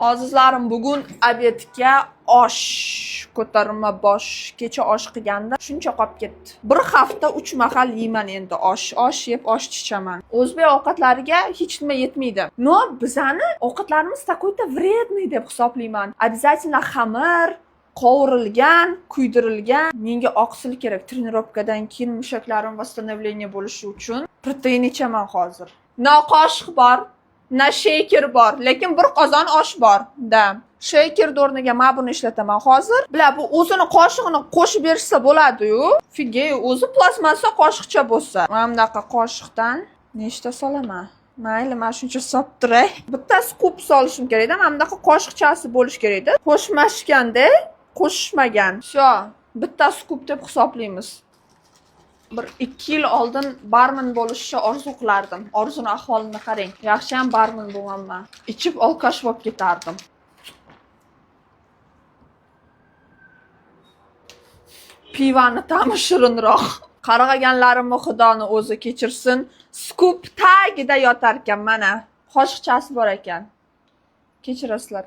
Azizlarim, bugun obedga osh ko'tarma bosh. Kecha osh qilganda shuncha qolib ketdi. Bir hafta 3 mahal yeyman endi osh. Osh yeb osh ichaman. O'zbek ovqatlariga hech nima yetmaydi. No, bizani ovqatlarimiz takoyda vredniy deb hisoblayman. Обязательно xamir, qovurilgan, kuydirilgan. Menga oqsil kerak trenirovkadan keyin mushaklarim восстановление bo'lishi uchun. Protein ichaman hozir. No, qoshiq bor. Na shaker bor, lekin bir qozon osh bor. Shaker o'rniga men buni ishlataman hozir. Bular bu o'zini qoshig'ini qo'shib bersa bo'ladi-yu. Figey, o'zi plastmassa qoshiqcha bo'lsa. Mana bunaqa qoshiqdan nechta solaman? Mayli, men shuncha solib turay. Bittasi ko'p solishim kerak-da, mana bunaqa qoshiqchasi bo'lish kerak-da. Qo'shmashganda, qo'shishmagan. Sho, bittasi ko'p deb hisoblaymiz. Bir 2 yil oldin barman bo'lishni orzu qilardim. Orzuni ahvolini qarang. Yaxshi ham barman bo'lganman. Ichib olqash bo'lib ketardim. Pivani ta'mi shirinroq. Qarg'aganlarimni Xudoni o'zi kechirsin. Scoop tagida yotar ekan mana. Qoshiqchasi bor ekan. Kechirasizlar.